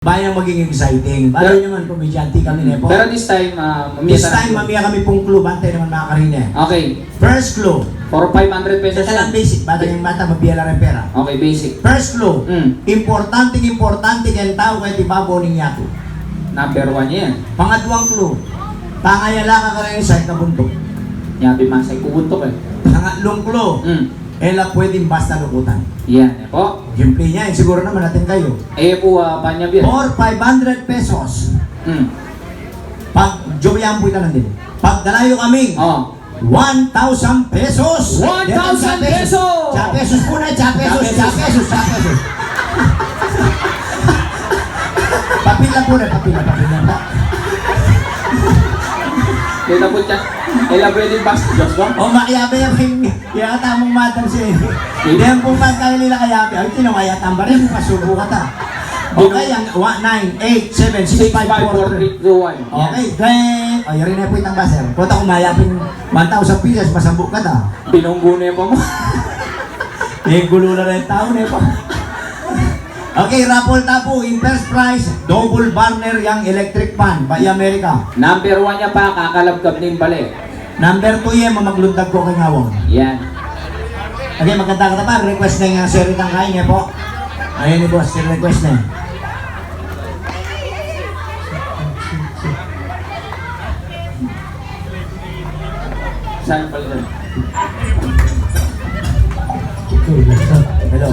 Bayang maging exciting. Balo naman, komedyante kami na po. Pero this time, This time, mamaya kami pong clue. Bantay naman mga karine. Okay. First clue. For 500 pesos Ito lang yan. basic. Bata yung bata, mabiya lang ang pera. Okay, basic. First clue. Mm. Importante kayong tao kahit ibabaw ng yato. Number 1 yan. Pangatlong clue. Tangayala ka ka rin sa kabuntok. Yabi masay kubuntok eh. Pangatlong clue. Ela pwedeng basta lukutan. Yan, eh po. Gameplay niya, siguro naman natin kayo. Eh po, panyab yan. Or 500 pesos. Pag, joyan po ito lang din. Pag dalayo kami, Oh. 1,000 pesos! 1,000 pesos! Cha pesos po na, cha pesos. Papil lang po na, papil lang po. Kita po siya. Ela pwede basta, Diyos ko. O makiyabe yung kaya tamang madam siya. Hindi ang pumatay nila kayabe. Ay, tinawaya tamba rin, pasubo ka ta. Okay, ang 9, 8, 7, 6, 5, 4, 3. 6, 5, 4, 3, 2, 1. Okay, then, o yun rin na po itang baser. Punta kung mayapin 1,000 pieces, masambok ka ta. Pinunggo na po mo. Eh, gulo na rin tao na po. Okay, raffle tapo, in first prize, double burner yung electric pan, by America. Number 1 niya pa, kakalabkab ni bali. Number 2 yan, mamaglundag ko kay ngawang. Yan. Okay, maganda ka pa, request na yung seri ng kain niya po. Ayan ni boss, request na. Saan pala doon? Hello.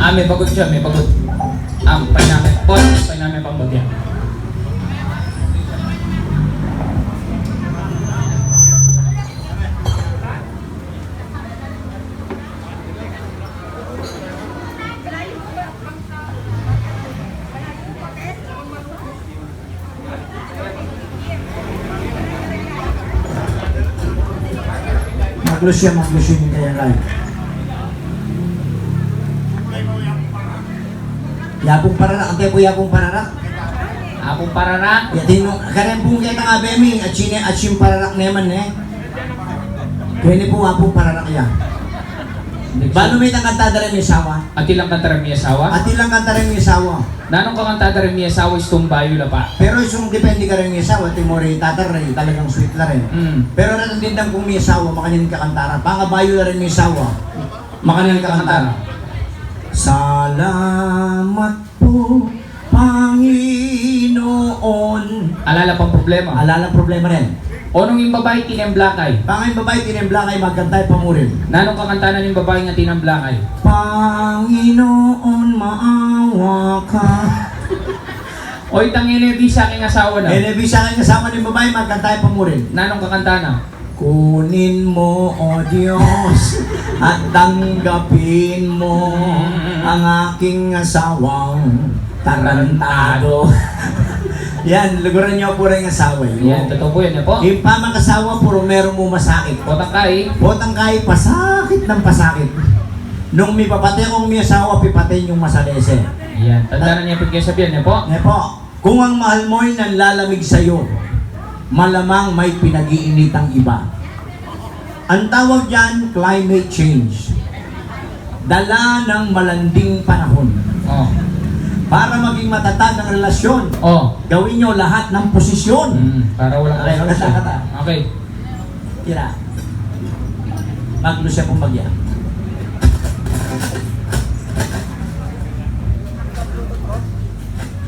May pagod siya, may pagod. Pay namin pang bagyan. Maglusya yung kaya live. Yapong pararak, ang po yapong pararak. Akong pararak. Yatin mo, karen pong kita nga bemi, at yung pararak naman eh. Kaya ni po yapong pararak yan. Bano may kanta rin may sawa? At ilang kanta rin may asawa? At ilang kanta rin may sawa? Nanong kakanta rin may asawa is tumbayo la pa. Pero yung depende ka rin may sawa, timori tatar rin, talagang sweet na rin. Pero natandindang kung may sawa, makanyan ka kantara. Pangabayo na rin may sawa, makanyan ka kantara. Salamat po, Panginoon. Alala pang problema. Alala problema rin. O nung yung babae tinemblakay. Pangay babae, tinembla kay magkantay pamurin. Nanong kakanta na yung babae nga tinemblakay. Panginoon, maawa ka. O itang inebisa aking asawa na. Sa akin kasama ng babae, magkantay pamurin. Nanong kakanta na. Kunin mo, O Diyos, at tanggapin mo ang aking asawang tarantado. Yan, luguran niyo po rin ang asawa yun. Yan, totoo po yan po. Yung pamang asawa, puro meron mo masakit. Potangkay. Potangkay, pasakit ng pasakit. Nung may papatay akong may asawa, pipatayin yung masalese. Yan, tanda na niya pag kayo sabihan niya po. Po, kung ang mahal mo'y nanlalamig sa'yo, malamang may pinag-iinitang iba. Ang tawag dyan, climate change. Dala ng malanding panahon. Oh. Para maging matatag ang relasyon, Oh. gawin nyo lahat ng posisyon. Para walang Okay, wala siya kata. Okay. Tira. Maglo siya pong bagya.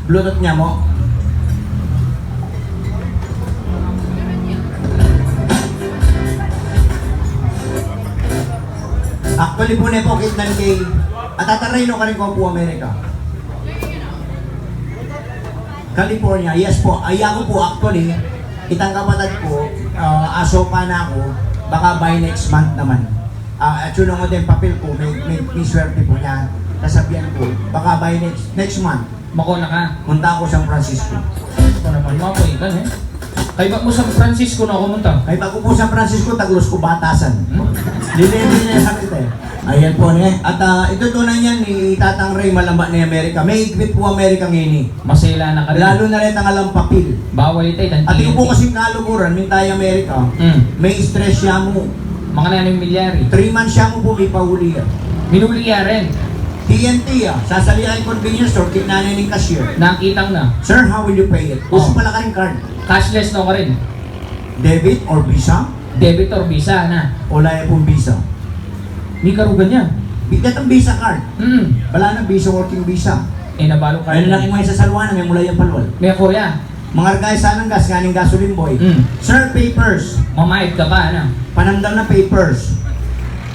Bluetooth niya mo. Actually po na po kitnan kay atataray no kanin ko po Amerika. California, yes po. Ay ako po actually, itang kapatid ko, aso pa na ako, baka by next month naman. At yun ang din papel ko, may swerte po niya. Nasabihan ko, baka by next month, Mako na ka. punta ako sa San Francisco. Ito naman mo po ikan eh. Kay ba mo sa Francisco na kumunta? Ay bago po San Francisco, taglos ko batasan. Lilinin niya sa kita eh. Ayan po ne. At ito tunay niyan ni Tatang Ray Malamba ni Amerika. May igwit po Amerika ngayon eh. Masela na ka rin. Lalo na rin ang alam papil. Bawal ito eh. At ito po kasing kaluguran, may tayo Amerika, may stress siya mo. Mga nanay milyari. 3 months siya mo po may pahuli. Minuli rin. TNT sasalihan convenience store, kinanay ng cashier. Nakitang na. Sir, how will you pay it? Uso pala ka rin card. Cashless no ka rin. Debit or Visa? Debit or Visa na. Wala yan pong Visa. May karugan yan. Bigyan ng Visa card. Wala na Visa, working Visa. Nabalo ka Ano lang yung sa salwana, may mula yung palwal. May kuya. Mga regay sa ng gas, ganing gasoline boy. Sir, papers. Mamayad ka ba, ano? Panamdam na papers.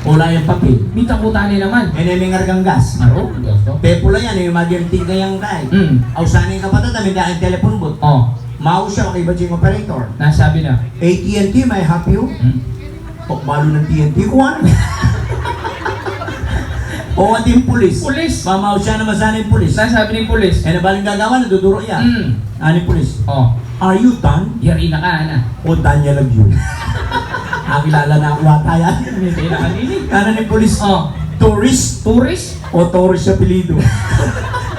Wala yung papel. May takutani naman. May ngargang gas. Aro, gusto. Pepula yan, yung mag-yung tigay yung kay. Ausanin ka pa ito, may dahil telephone booth. Oh, Mau siya, kay operator. nasabi na. AT&T, may help you? O, balo ng TNT ko, ano? O, at yung pulis. Pulis. Mamaw siya naman sana yung pulis. Nasabi ng pulis. Eh, nabaling gagawa, naduduro yan. Ano yung pulis? Oh, Are you done? yari na ka, ana. O, Daniel Agyo. Nakilala na ako ata yan. Hindi na kanini. Kanan yung pulis. Oh, Tourist. tourist? O, Torres sa pilido.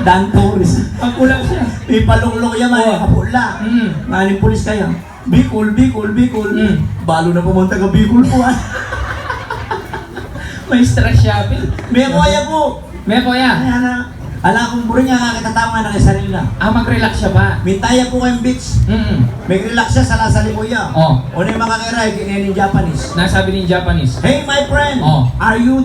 Dan Torres. Pagkulang siya. May palunglong yan, man. Kapula. Ano yung pulis kaya? Bicol, Bicol, Bicol. Balo na pumunta ka Bicol po, May stress shopping. May kuya po. May kuya. Ayan na. Ala kong buro niya kakitatawa na kay sarili na. Mag-relax siya pa. May taya po kayong beach. May relax siya sa lasali kuya. Oh. O na yung makakiray, kinain yung Japanese. Nasabi ni Japanese. Hey my friend, Oh. are you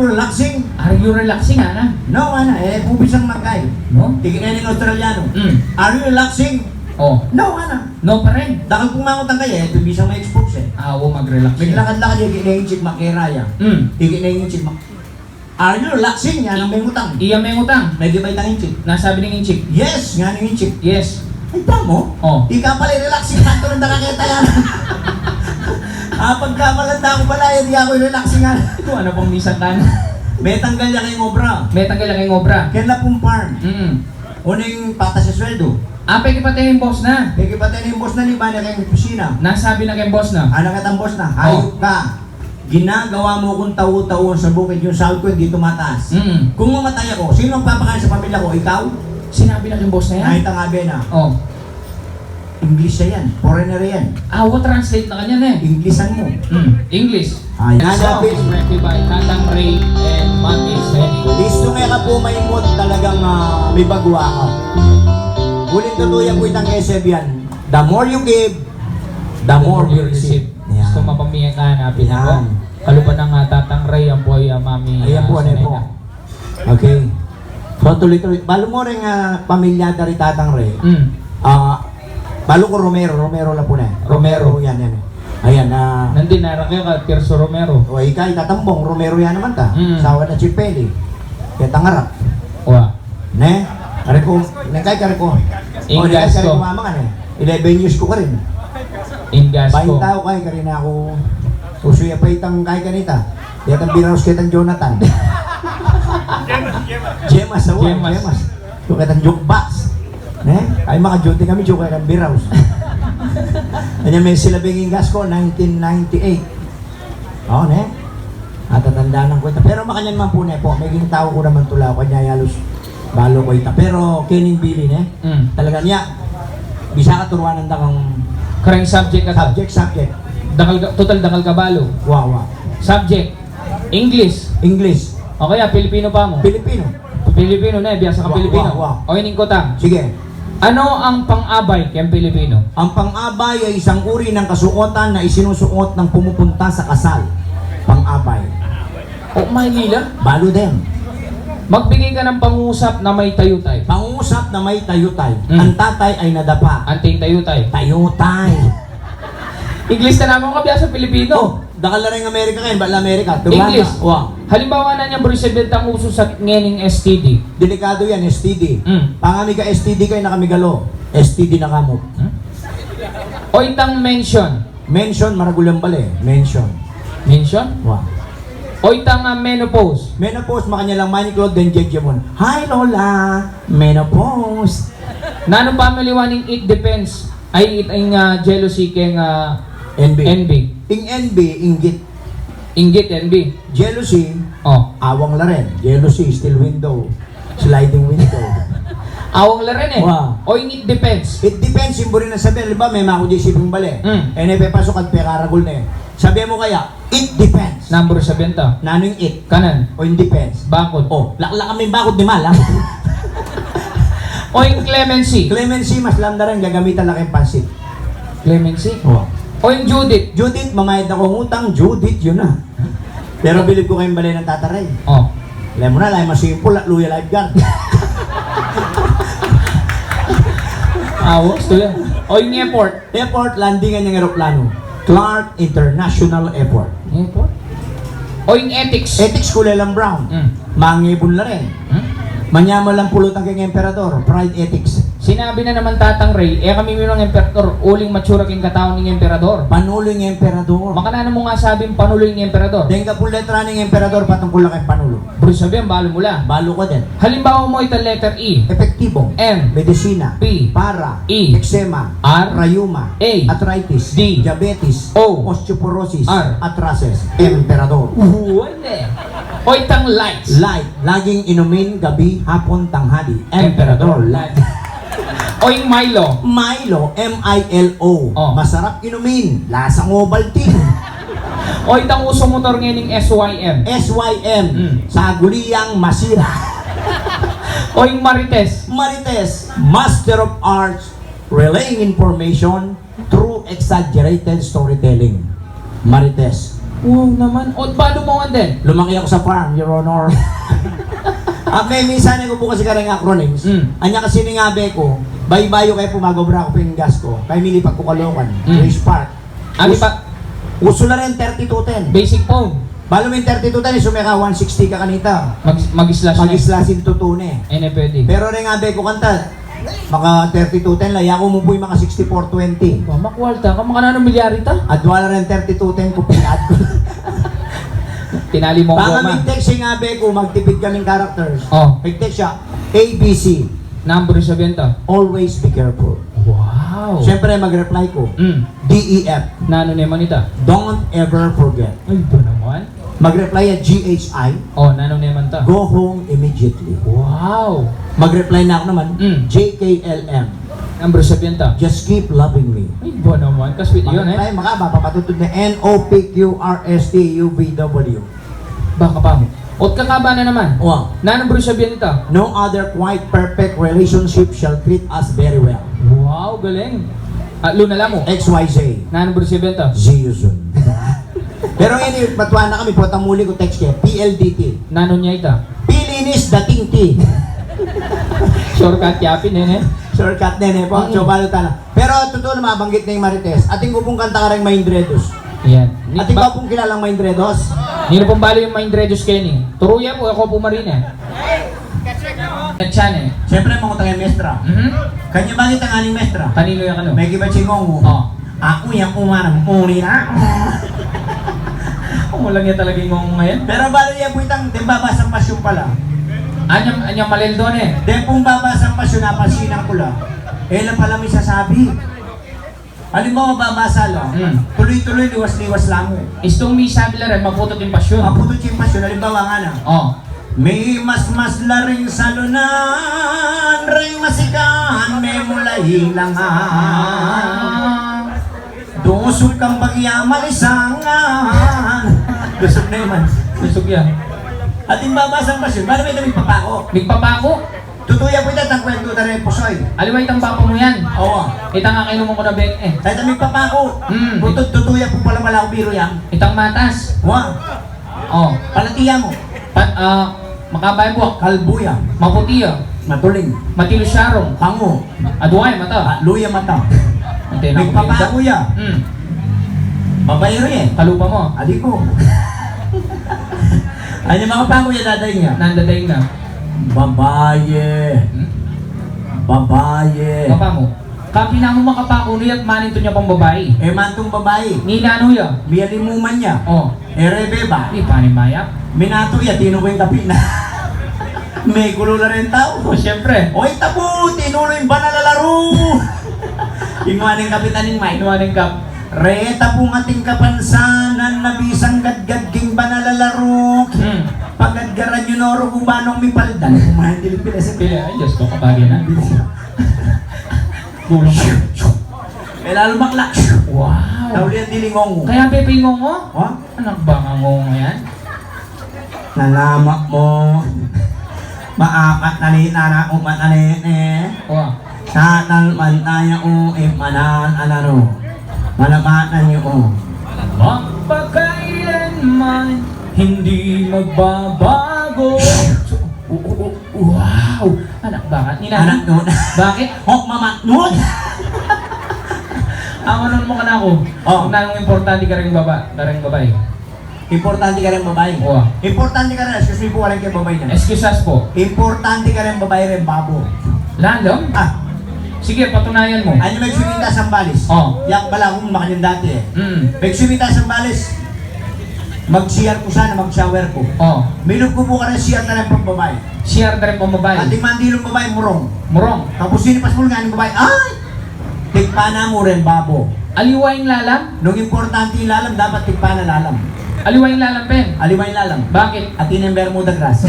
relaxing? Are you relaxing, ana? No, ana, pubisang magkay. No? Tignan yung Australiano. Are you relaxing? Oh, No, ana. no pa rin. Dakal pumangot ang kaya, pubisang may expose Awo, mag-relax May siya. lakad-lakad yung kinain yung chick makiraya. Tignan yung chick Are you relaxing? Yan ang may utang. Iya may utang. May gibay tang yung chick. Nasabi ng chick. Yes, nga yung chick. Yes. Ay, tamo? Oh. Ika pala relaxing kanto ng nakakita yan. Pagkamalanda ako pala, hindi ako relaxing nga. Ito, ano pong minsan ka na? May tanggal niya kayong obra. May tanggal lang kayong obra. Kaya na pong farm. Una yung patas sa sweldo. Pwede pa tayo yung boss na. Kaya patay na yung boss na ni Bana kayong opisina. Nasabi na kayong boss na. Anak at ang boss na, hayop ka. Ginagawa mo kung tawo-tawo sa bukid yung sahod ko, hindi tumataas. Kung mamatay ako, sino ang papakain sa pamilya ko? Ikaw? Sinabi na kayong boss na yan? Kahit ang abe na. Oh. English na yan. Foreigner yan. Translate na kanya na eh. Englishan mo. English. Ay, The song hanapin. is written by Tatang Ray and Matty Senny. Gusto nga ka po may mood talagang may bagwa ka. Ulit tutuyan po itang SF yan. The more you give, the more you receive. Gusto mapamiyang ka hanapin ako. Yan. Kalupan ng Tatang Ray ang boy mami. Ayan po, ano Senay po. na. Okay. So tuloy-tuloy. Balo mo rin pamilya dari Tatang Ray. Balo ko Romero lang po na. Romero. Yan. Ayan, Nandun na kayo ka, Tirso Romero. o ikay tatambong, Romero yan naman ta. Mm. Sawa na Chipeli. Kaya tangarap. Wa. Ne? Kare ko, nekay kare ko. O, nekay kare ko mama ka ne. 11 years ko ka rin. Ingas Bayin ko. tao kay kare na ako. Usuya pa itang kay kanita. Kaya tang binaros kitang Jonathan. Gemas awa, Gemas. Gemas. Yung kitang jukebox. Ne? Ay maka-duty kami, joke kay biraos. Kanya may silabing gas ko, 1998. Oo, ne? At tatandaan ng kwenta. Pero makanyan man po, ne po. May tao ko naman tula ko, kanya yalos balo ko ita. Pero kining bili, ne? Talaga niya, bisa ka turuan ng dakang Karang subject ka. subject. Total dakal kabalo. Wow. Subject. English. English, O kaya, Pilipino pa mo. Pilipino. Pilipino na, biyasa ka Wow, Pilipino. wow. O ining ko tang. Sige. Ano ang pang-abay kayang Pilipino? Ang pang-abay ay isang uri ng kasuotan na isinusuot ng pumupunta sa kasal. Pang-abay. O Maynila, Balo din. magbigay ka ng pangusap na may tayutay. Pangusap na may tayutay. Mm. Ang tatay ay nadapa. Anting tayutay. Tayutay. English na naman ka biyasa Pilipino. Oh, dakal na rin Amerika kayo. Bala Amerika. English. Wow. Halimbawa na niya, presidente ang uso sa ngening STD. Delikado yan, STD. Pangami ka STD kayo na kami galo. STD na kamo. O itang mention. Mention, maragulang bali. Mention. Mention? Wow. O itang menopause. Menopause, makanya lang Manny Claude, then Jejemon. Hi Lola! Menopause! Nanong pamiliwaning it depends ay itang jealousy keng NB. NB. Ing NB, inggit. Inggit NB. Jealousy, O. awang la rin. Jealousy, still window. Sliding window. Awang la rin eh. Wow. O yung it depends. It depends, yung rin na sabi, ba, may mako di siping bali. Mm. E na pasok at pekaragol na eh. Sabi mo kaya, It depends. Number 70. Nano yung it? Kanan. O yung depends? Bakod. Oh, lakla kami bakod ni Mal, ha? O yung clemency. Clemency, mas lambda rin, gagamitan lang yung pansit. Clemency. Oh. O yung Judith. Judith, mamayad akong utang. Judith, yun na. Pero bilib ko kayong balay ng tataray. Oh. Alam mo na, lang masimple, luya lifeguard. Awas to yan. O yung airport. Airport, landingan ng aeroplano. Clark International Airport. Airport? O yung ethics. Ethics, kulay lang brown. Mangibon na rin. Manyaman lang pulutan kay emperador. Pride ethics. Sinabi na naman Tatang Ray, kami minong emperador, uling matsura king kataon ng emperador. Panulo ng emperador. Makana mo nga sabing panulo yung emperador. Dahil ka po letra ng emperador patungkol lang kay panulo. Bro, sabihan, balo mula. Balo ko din. Halimbawa mo ito letter E, Epektibo. M, Medicina. P, Para. E, Eczema. R, Rayuma. A, Arthritis. D, Diabetes. O, Osteoporosis. R, Atrases. Emperador. Wala. O itang lights. Light. Laging inumin gabi, hapon, tanghali. Emperador. Light. O yung Milo. Milo. M-I-L-O. Oh. Masarap inumin. Lasang Ovaltine. O itang uso motor ngayon SYM. SYM. Sa guliyang masira. O yung Marites. Marites. Master of Arts. Relaying information through exaggerated storytelling. Marites. Wow naman. O balo mo nga din. Lumaki ako sa farm, Your Honor. May minsan ko po kasi karang acronyms. Anya kasi ningabe ko, baybayo kayo pumagobra ko pingas ko. Kaya milipag ko kalokan. Race Park. Ano pa? Uso na rin 3210. Basic phone. Balo mo yung 3210, sumeka 160 ka kanita. Mag-slash na. Mag-slasin tutune. pwede. Pero rin nga ko kanta, maka 3210 laya ko mo po yung maka 6420. Makwalta ka, maka na ng milyarita. At wala rin 3210 ko pinad ko. Tinali mo Baka goma. may text yung nga ko, magtipid kaming characters. Oh. May text siya, ABC, Number 70. always be careful. Wow. Siyempre mag-reply ko, DEF, Nano naman ita. don't ever forget. Ay ba naman? Mag-reply at GHI, Oh, nano naman ta. go home immediately. Wow. Mag-reply na ako naman, JKLM, Number 70. just keep loving me. Ay ba naman? Kaswit yun Mag-reply, makapapatutod na NOPQRSTUVW. Baka pa mo. Ot kakaba na naman. Wow. Na number 70. No other quite perfect relationship shall treat us very well. Wow, galing. Luna lang mo. XYZ. Na number 70. See you soon. Pero ngayon, patuwa na kami, potamuli ko text kaya, PLDT. Nano niya ita. Pilinis dating T. Shortcut yapin eh. Shortcut din po. So, balutan na. Pero totoo na mabanggit na yung Marites. Ating ko pong kanta ka rin Maindredos. Ayan. Ating ba pong kilalang Maindredos? Nino pong balo yung Mind Reduce Kenny. Turuya po ako po marina. Chan eh. Siyempre, mga tayo mestra. Kanya bakit ang aning mestra? Kanino yung ano? May kibachingong mo. Oh. Ako yung umarang uri na. Umulang niya talaga yung ngong ngayon. Pero balo yan po itang, di babasang pasyon pala. Anyang malil doon eh. Di pong babasang pasyon na pasinang pula. Eh lang pala may sasabi. Halimbawa babasa lang, tuloy-tuloy, liwas-liwas lang mo. Istong may sabi lang rin, maputot yung pasyon. Maputo yung pasyon, halimbawa nga na. Oh. May mas laring salunan, ring masikan, may mulay langan. Dusog kang bagya malisangan. Dusog na yun man. Lusog yan. At yung babasang pasyon, paano may daming papako? Nagpapako. Tutuya po ito, ang kwento na rin pusoy. Aliwa itang papa mo yan. Oo. Itang kakainin mo ko na bek eh. Kahit daming papako. Tutuya po pala wala ko biro yan. Itang matas. Wow. Oh. Palatiya mo. Makabay buwak. Kalbuya. Maputi ah. Matuling. Matilo syarong. Pango. Aduay mata. Luya mata. Antay na May papako ya. Babayro yan. Kalupa mo. Adi ko. Ano yung mga pako ya daday niya? Nandaday na. Babaye. Babaye. Papa mo. Kapi na mo makapako niya at manin to niya pang babae. Eh mantong babae. Ni nano ya. Miyalimuman niya. Oh. Erebeba. Ni panin mayak. Minato ya. Tino ko yung kapina. May kulula rin tao. Oh, syempre. Oy tapo. Tinulo yung banalalaro. Ingwaning kapitanin Mike. Inuwaning kap. Reta pong ating kapansanan na bisang gadgad king banalalaro. Pagadgaran yun oro kung manong may paldan. Kumahan dilig pilas. Kaya, ay Diyos ko, kapagin na. Gulong ka. May lalo makla. Wow. Nauli ang dilingong mo. Kaya pepingong mo? Ha? Anak ba ang ngong yan? Nalamak mo. Maakat na ni nana umat na ni. Oh. Sa talman tayo manan anano. Malabatan niyo Magpakailanman hindi magbabago. Wow! Anak bakit? Anak nun. Bakit? Hok mamat nun. Awanon mo ka na ako. Oh. Kung nanong importante ka rin babae. Importante ka rin babae. Oo. Importante ka rin. Excuse me po, walang kayo babae na. Excusas po. Importante ka rin babae rin babo. Lalo? Ah, Sige, patunayan mo. ano may sumita sa balis? Oh. Yak pala akong makanyang dati eh. May sumita sa balis. Mag-CR ko sana, mag-shower ko. Oh. Milog ko po ka rin CR na lang pang babae. Share na rin po babae. Ating mandilong babae, murong. Murong. Tapos sinipas mo nga ng babae, ay! Tigpana mo rin, babo. Aliwayang lalam? Nung importante yung lalam, dapat tigpana lalam. Aliwayang lalam, pen. Aliway lalam. Bakit? At in Bermuda grass.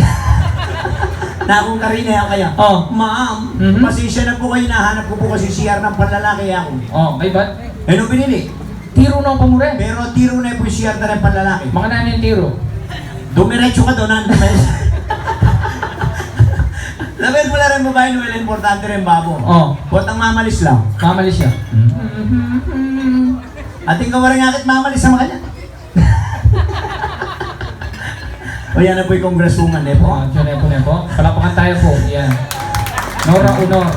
Na akong karina kaya. Oh. Ma'am, Mhm. pasensya na po kayo, nahanap ko po kasi CR ng panlalaki ako. Oh, may ba't? Eh, nung binili? Tiro na ang pamure. Pero tiro na po yung CR na ng panlalaki. Mga nanin tiro. Dumiretso ka doon, Label mo na rin babae, well, importante rin babo. Oh. Huwag ang mamalis lang. Mamali siya. Ating kawaring akit mamalis sa mga kanya. O yan na po yung congresswoman eh po. Oh, nepo. Palapakan tayo po. Yan. Nora Honor.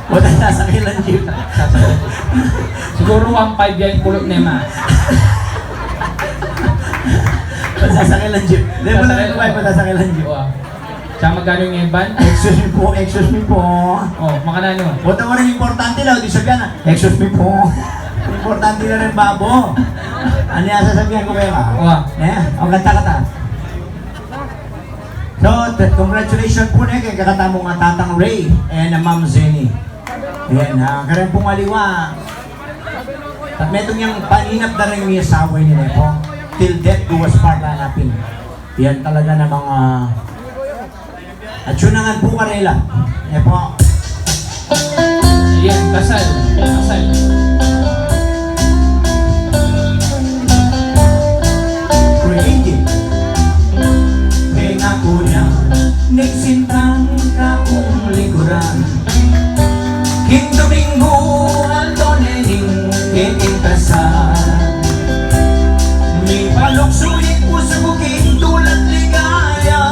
Huwag ang sasakilan, Jeep. Siguro 1.5 yan pulot nema. Huwag sasakilan, Jeep. Hindi mo na rin po ay sasakilan, Jeep. Oh. Tsaka magkano yung ban? Excuse me po. Oh, makanano. Huwag na rin importante lang, di sabihan na, excuse me po. Importante na rin babo. Ano yung sasabihan ko kayo ka? Oh. O kanta. So, congratulations po na kay kakatamo nga Tatang Ray and Ma'am Zenny. Ayan, karang pong aliwa. At metong yung paninap na rin yung asaway nila po. Till death do us part hanapin. Yan talaga na mga... At yunangan po kanila. Yan po. Yan, kasal. Creative. Kaya ko na nagsintang ka kong likuran. King Domingo Aldonening kiting kasal. May paluksulit po sa bukid tulad ligaya.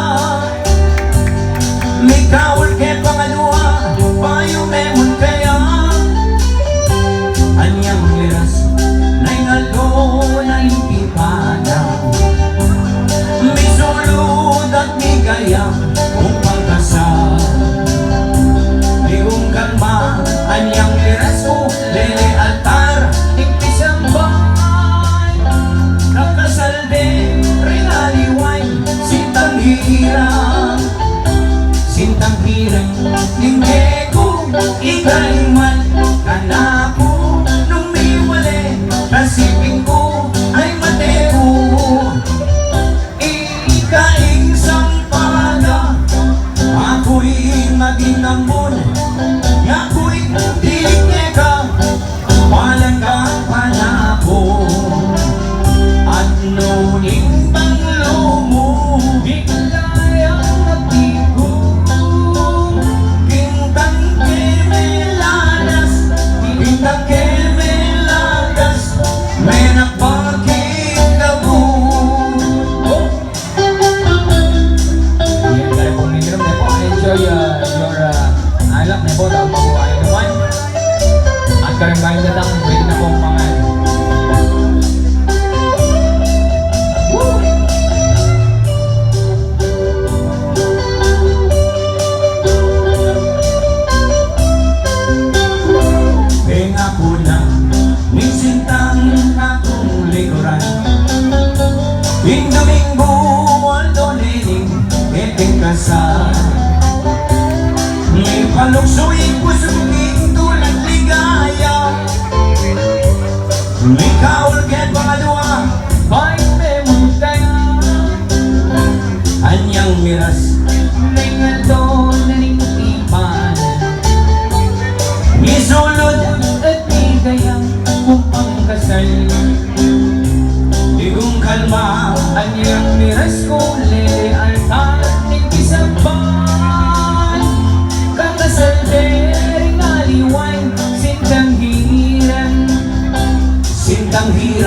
May kawal kay pangaluha, payo memon kaya. Anyang liras, na ingalo na ipada. May sulod at may gayang kung pagkasal. Iyong kalma, anyang liras ko, lele altar, ikpisang bay. Nakasal din, rinaliway, sintang hirang. Sintang hirang, hindi ko ikay man. Kanako, nung miwali, nasipin ko ay matero. Ikaing sampaga, ako'y maging ambon. Ako'y dilig ka, walang kapanapon. At nuning banglo mo, biglayang magtigo. Pintang kemeladas, pintang kemeladas, may napakit na mo. Yan, kaya pong minum na po. Enjoy your alak na po. Dahil mabuhay naman. At karang bayan na lang, pwede na pong mga Penga ko na, ninsintang akong likuran. King Domingo Aldonening kiting kasal. May paluksuin ko sa bukid tulad ligaya. May kaul kay pangaluha, payo memon kaya. anyang miras. Ningado na ningtipan. Misulod At may gayang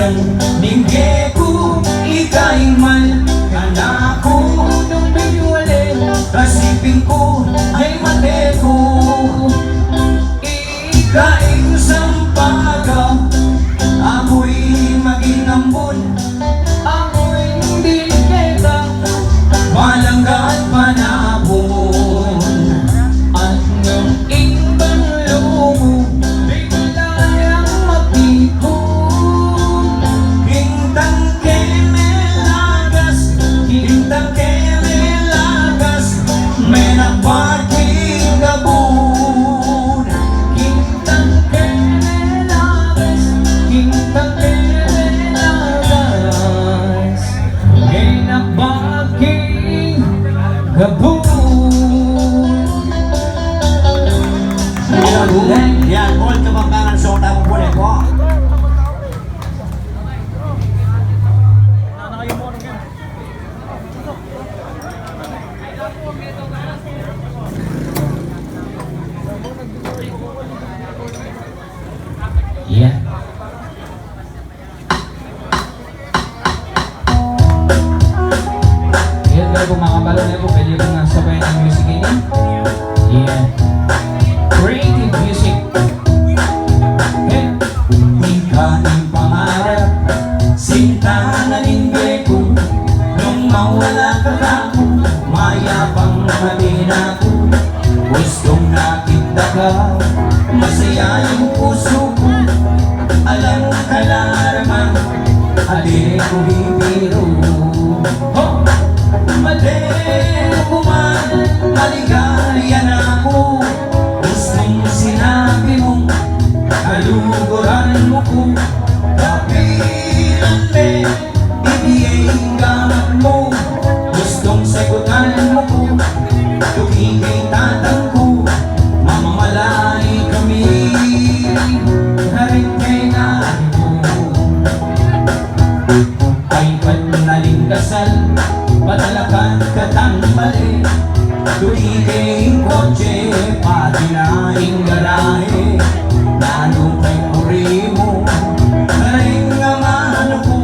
Bilang ningge ko, ika'y man kanako. Nung binuwalay, Kasipin ko ay mate ko. Ikaing sampaga, ako'y maging ambon. ako'y diniketa. Malanggat panapon. At nung ibang lumo, biglayang mapikon. Hintang kemelagas, hintang kemelagas, may napaking gabon. Kintang kenelagas, kintang kenelagas, may nabaking gabon. Yan, all Kapampangan song tapos po po. Yeah. Yan ka po mga kabalo na po, pwede ko nga sabayan ang music ini. Yeah. Creative music. Okay. Ikaing pangarap, sinta na ningge ko. Nung mawala ka ako, mayabang na din ako. Gustong nakita ka, masaya yung puso ko. Alam ka laraman, at di ko bibiro. Oh! Madero ko man, maligaya na ako. Gustong sinabi mo, kaluguran mo ko. Kapilan me, ibigay gamat mo. Gustong sagutan mo ko, tukigay tatang ko. Mamamalay kami, haring kay nari mo. Ay panaling kasal, patalakan katang mali. Tuwigay kotse, pati na ing garahe. Nano kay puri mo, haring naman ako.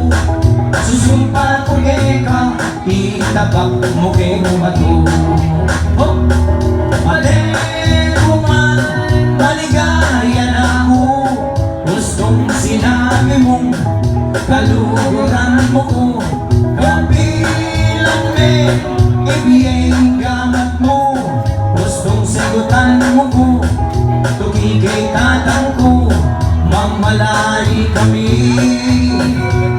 Susumpa ko ka, itabak mo kay bato. Oh! Madero man, maligaya na ako. Gustong sinabi mong kaluguran mo ko. Kapilang me, ibigay gamat mo. Gustong sagutan mo ko, tukigay tatang ko. Mamalay kami,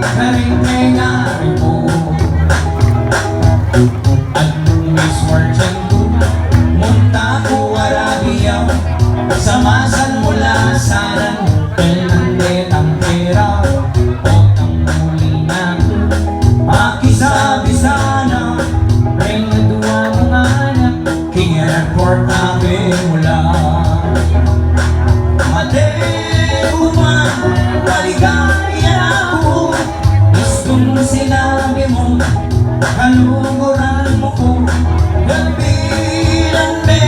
karing-kengari po. At Miss Merchant ko, munta ko Arabia. Samasan mula saran, Fernandez ang pera. Otang muli na ko, makisabi sana. Ring na duwa mga anak, King Airport namin mula. Madero man, maligaya ako. Gustong sinabi mo, kaluguran mo ko. Kapilan me,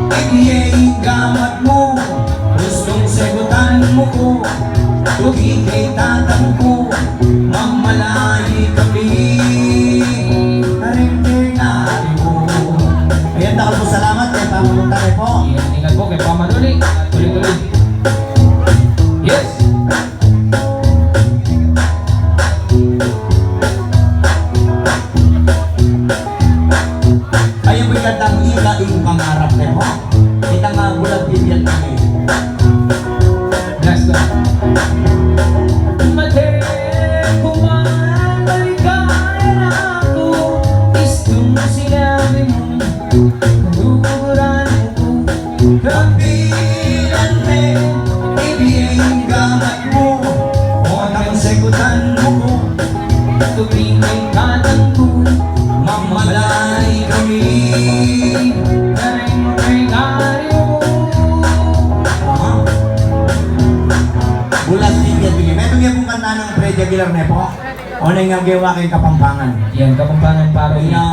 ibigay gamat mo. Gustong sagutan mo ko, tukigay tatang ko. Mamalay kami, karing-kengari mo. Ayan, dakal po salamat kay Pamuntay po. yan, ingat po kay Pamaduli. Tuloy-tuloy. Yes! Ayun po'y kantang ikaing pangarap na po. Kita nga bulat bibyan kami. Last one. Madero man, maligaya na ako. Gustong sinabi mo, kaluguran mo ko. Kapilan me, ibigay gamat mo. Otang sagutan mo ko, Tumingin ka ng ko. mamalay kami. Karing-kengari mo. Bulat bibyan bigyan. May itong yung kanta ng Fred Aguilar na po. O na nga gawa kay Kapampangan. Yan, Kapampangan para Kaya